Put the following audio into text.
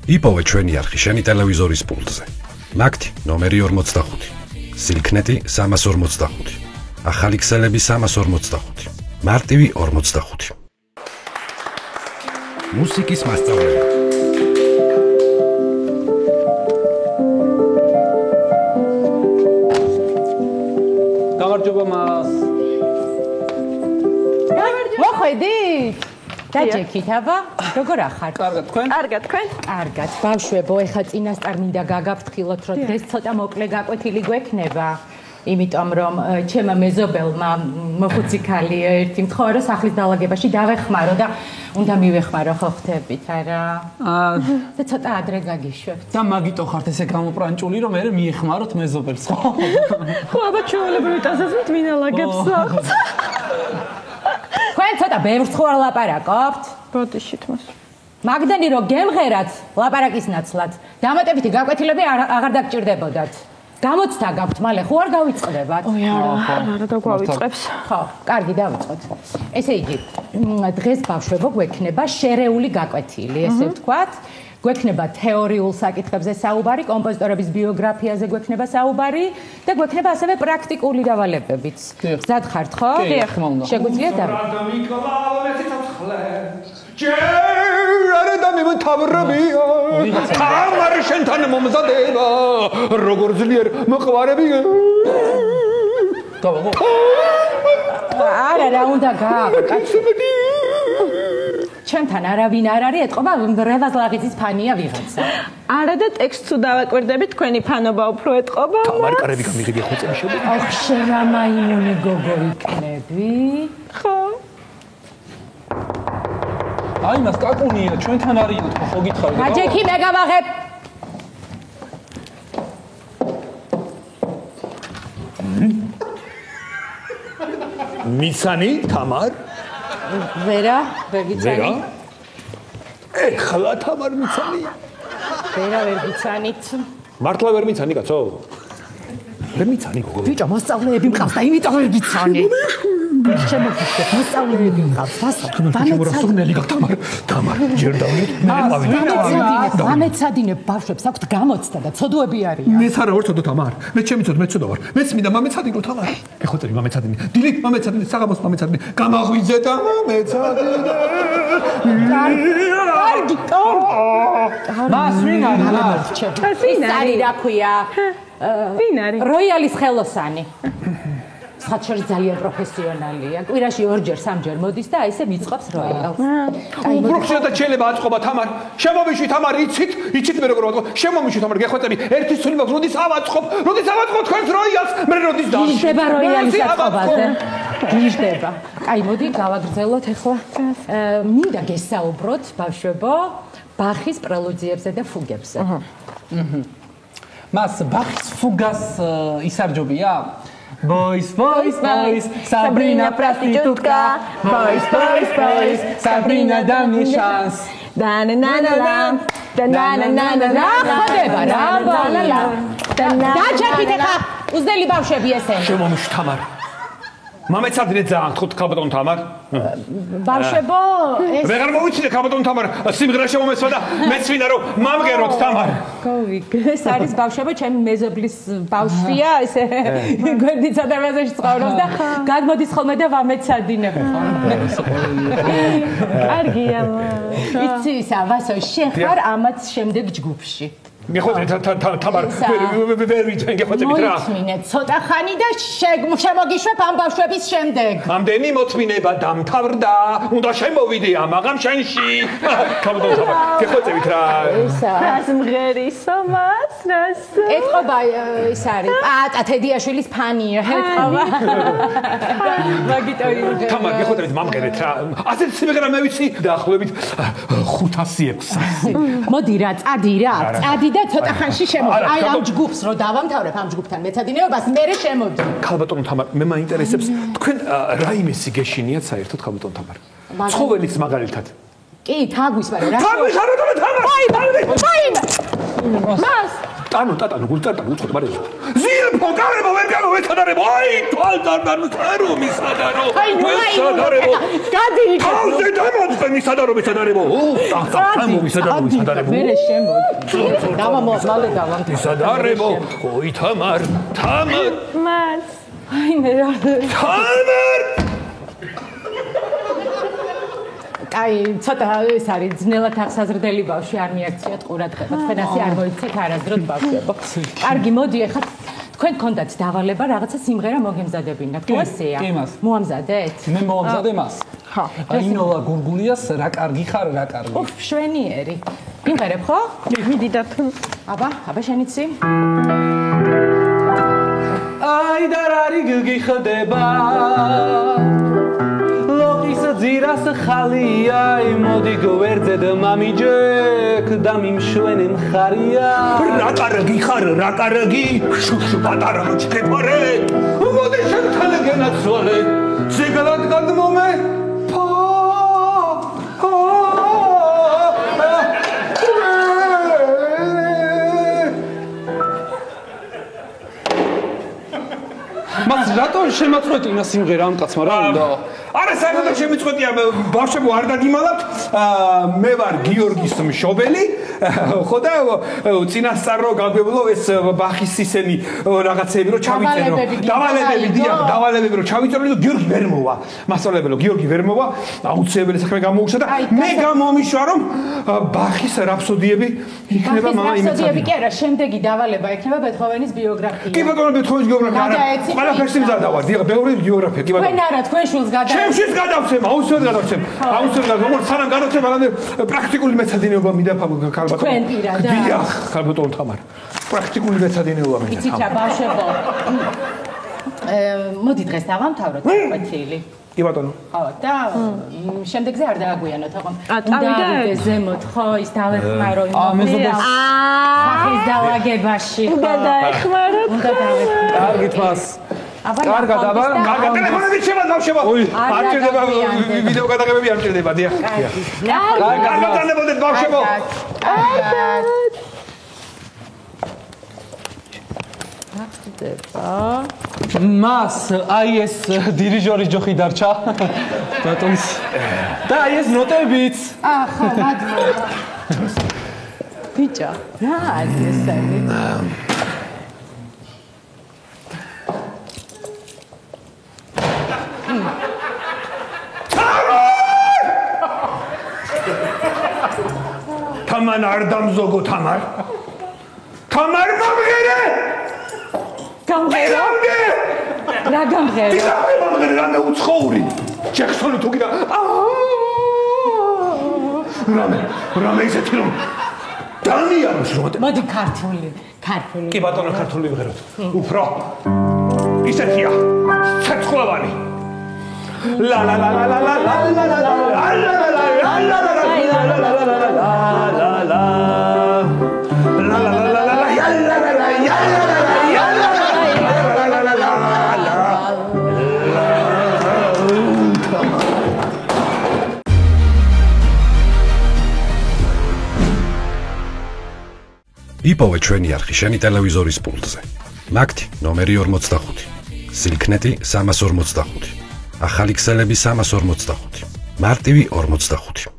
იპოვე ჩვენი არხი შენი ტელევიზორის პულტზე. ნაკთი ნომერი 45. სილქნეტი 345. ახალი ქსელები 345. მარტივი 45. მუსიკის მასწავლებელი. გამარჯობა მას. მოხედით? დაჭექით აბა, როგორ ახარ? კარგად, თქვენ? კარგად, თქვენ? კარგად, ბავშვებო, ეხლა წინასწარ მინდა გაგაფრთხილოთ, რომ დღეს ცოტა მოკლე გაკვეთილი გვექნება. იმიტომ რომ ჩემმა მეზობელმა მოხუცი ქალი ერთი მთხოვა რომ სახლის დაალაგებაში დავეხმარო და უნდა მივეხმარო ხო ხვდებით არა? და ცოტა ადრე გაგიშვებთ. და მაგიტო ხართ ესე გამოპრანჭული რომ მე მიეხმაროთ მეზობელს ხო? ხო, აბა ჩვეულებრივი ტანსაცმლით მინალაგებს აქვს. თქვენ ცოტა ბევრს ხო არ ლაპარაკობთ? ბოდიშით მას. მაგდენი რომ გემღერათ ლაპარაკის ნაცვლად, დამატებითი გაკვეთილები აღარ დაგჭირდებოდათ. გამოცდა გაქვთ, მალე ხო არ გავიწყდებათ? ოი არა დაგვავიწყებს. ხო, კარგი დავიწყოთ. ესე იგი, დღეს ბავშვებო გვექნება შერეული გაკვეთილი, ესე ვთქვათ. გვექნება თეორიულ საკითხებზე საუბარი, კომპოზიტორების ბიოგრაფიაზე გვექნება საუბარი და გვექნება ასევე პრაქტიკული დავალებებიც. გზად ხართ, ხო? შეგვიძლია და მიმთავრებია თამარ შენთან მომზადება როგორ ძლიერ მოყვარებია არა რა უნდა გააკეთო ჩემთან არავინ არ არის ეთყობა რევაზ ლაღიძის ფანია ვიღაცა არა და ტექსტს თუ დავაკვირდებით თქვენი ფანობა უფრო ეთყობა თამარ კარები გამიგდია ხო წემშები ოხ შერამაიმუნი გოგო იქნები ხო აი მას კაკუნია ჩვენთან არიან ხო გითხარი გაჯექი მე გავაღებ მიცანი თამარ ვერა ვერ გიცანი ეხლა თამარ მიცანი ვერა ვერ გიცანით მართლა ვერ მიცანი კაცო ვერ მიცანი გოგო ბიჭო მოსწავლეები მყავს და იმიტომ ვერ გიცანი შემოგიშვებ მოსწავლეები მყავს დასო ვამეცადინე თამარ ჯერ დავით მე ყავი ვამეცადინებ ბავშვებს აქვთ გამოცდა და ცოდვები არიან მეც არა ვარ ცოდო თამარ მე ჩემი ცოდვა მე ცოდა ვარ მეც მინდა მამეცადინო თამარ ეხოწერი მამეცადინე დილით მამეცადინე საღამოს მამეცადინე გამაღვიძე და მამეცადინე კარგი მას ვინ არის ის არის რა ქვია ვინ არის როიალის ხელოსანი საჩერ ძალიან პროფესიონალია. კვირაში 2-ჯერ 3-ჯერ მოდის და ესე მიწყობს როიალს. უბრალოდ და შეიძლება აწყობა თამარ. შემომიშვი თამარ იცით მე როგორ ვატყო. შემომიშვი თამარ გეხვეწები ერთი სული მაქვს როდის ავაწყობ თქვენს როიალს მე როდის და გიჟდება როიალის აწყობაზე. გიჟდება. კაი მოდი გავაგრძელოთ ახლა. მინდა გესაუბროთ ბავშვებო ბახის პრელუდიებზე და ფუგებზე. მას ბახის ფუგას ისარჯობია Boys, Sabrina prostitutka. Boys, Sabrina dam mi szans. დაჭერით ახლა უზდელი ბავშვები ესენი. შემომიშვი თამარ. მამეცადინე ძალიან ხოთ ქალბატონ თამარ. ბავშვებო ეს ვეღარ მოვიცინე ქალბატონ თამარ სიმღერა შემომეცვა და მეც ვინა რომ მამგეროთ თამარ. ეს არის ბავშვებო ჩემი მეზობლის ბავშვია ესე გვერდით სადავაზეში ცხოვრობს და გადმოდის ხოლმე და ვამეცადინებ. კარგია. იცი ისა ვასო შენ ხარ ამაც შემდეგ ჯგუფში. მიხოწეთ თამარ ვერ ვიცენ გეხოწებით რა მოიწმინე ცოტა ხანი და შემოგიშვებ ამ ბავშვების შემდეგ ამდენი მოწმინება დამთავრდა უნდა შემოვიდე ამაღამ შენში ქალბატონ თამარ გეხოწებით რა რას მღერისო მას რას ეთყობა ის არის პატა თედიაშვილის ფანია ეთყობა მაგიტო თამარ გეხოწებით მამგერეთ რა ასეთ სიმღერა მე ვიცი დაახლოებით 506 მოდი რა წადი და ცოტა ხანში შემოდი. აი ამ ჯგუფს რო დავამთავრებ ამ ჯგუფთან მეცადინეობას მე შემოდი. ქალბატონ თამარ მე მაინტერესებს თქვენ რაიმესი გეშინიათ საერთოდ ქალბატონ თამარ. ცხოველის მაგალითად. კი, თაგვის ვარ რა. თაგვის არა თამარ. აი. მას ტანო გულტანო უცხო მარია. ზია ფოკარებო ვერ გამოვეცადარებო აი თვალდარ მქარო მისადარო მისადარებო გადი იქ აუზე დამოწე მისადარო მისადარებო მისადარებო მერე შემოდი დავამოწმალე დავამტკიცე მისადარებო ოი თამარ მას აი მე რა თამარ აი ცოტა ეს არის ძნელად აღსაზრდელი ბავშვი არ მიაქციოთ ყურადღება თქვენ ასე არ მოიცით არასდროს ბავშვებო კარგი მოდი ახლა თქვენ გქონდათ დავალება რაღაცა სიმღერა მოგემზადებინათ თუ ასეა მოამზადეთ მე მომზადე მას ხო აინოლა გურგულიას რა კარგი ხარ რა კარგი უფ შვენიერი იმღერებ ხო მიდი და თუ აბა შენიცი აი და რარი გიხდება ლოყის ძირას ხალია მოდი გვერდზე მამიჯეკ და მიმშვენე მხარია რა კარგი ხარ რა კარგი შუშ პატარა მოჩქეფარე მოდი შენთან გენაცვალე ზეგალად გადმომე მას რატომ შემაწყვეტი ინა სიმღერა ამ კაცმა რა უნდა არა საერთოდ შემიწყვეტია ბავშვებო არ დაგიმალავთ მე ვარ გიორგის მშობელი ხო და წინასწარო გაგვევლო ეს ბახის სისენი რაღაცები რომ ჩავიწერო დავალებები რომ ჩავიწერო და გიორგი ვერ მოვა მასწავლებელო გიორგი ვერ მოვა აუცილებელი საქმე გამოუშვა და მე გამომიშვა რომ ბახის რაფსოდიები იქნება მამა იმეცადი რაფსოდიები კი არა შემდეგი დავალება იქნება ბეთჰოვენის ბიოგრაფია კი ბატონო ბეთჰოვენის ბიოგრაფია არა ყველაფერს იმზადავარ დიახ ბევრი ბიოგრაფია კი ბატონო თქვენ არა თქვენ შულს ჩემშიც გადავცემ აუცილებლად როგორ სანამ გადავცემ ბალანე პრაქტიკული მეცადინეობა მინდა ქალბატონო თქვენ პირადად დიახ ქალბატონო თამარ პრაქტიკული მეცადინეობა მინდა იცით რა ბავშვებო მოდი დღეს დავამთავროთ კვეთილი კი ბატონო ხო და შემდეგზე არ დააგვიანოთ ხო დავიდე ზემოთ ხო ის დავეხმარო სახის დავაგებაში უნდა დაეხმაროთ უნდა დავეხმარო კარგით მას კარგად ტელეფონებით შემოთავშება არ ჭირდება ვიდეო გადაღებები არ ჭირდება დიახ კარგად დანებოდეთ ბავშვებო მას აი ეს დირიჟორის ჯოხი დარჩა ბატონს და აი ეს ნოტებიც ახლა მადლობა ბიჭო რა არის ესენი თამარ არ დამზოგო თამარ მომღერე გამღერო რა გამღერო მომღერე რამე უცხოური ჯექსონი თუ კიდე რამე ისეთი რომ დანიაროს რომ მოდი ქართული კი ბატონო ქართული ვიღეროთ უფრო ისეთია ცეცხლოვანი ლა ლა ლა ლა ლა ლა ლა ლა ლა ლა იპოვე ჩვენი არხი შენი ტელევიზორის პულტზე. მაგთი ნომერი 45. სილქნეტი 345. ახალი ქსელები 345. მარტივი 45.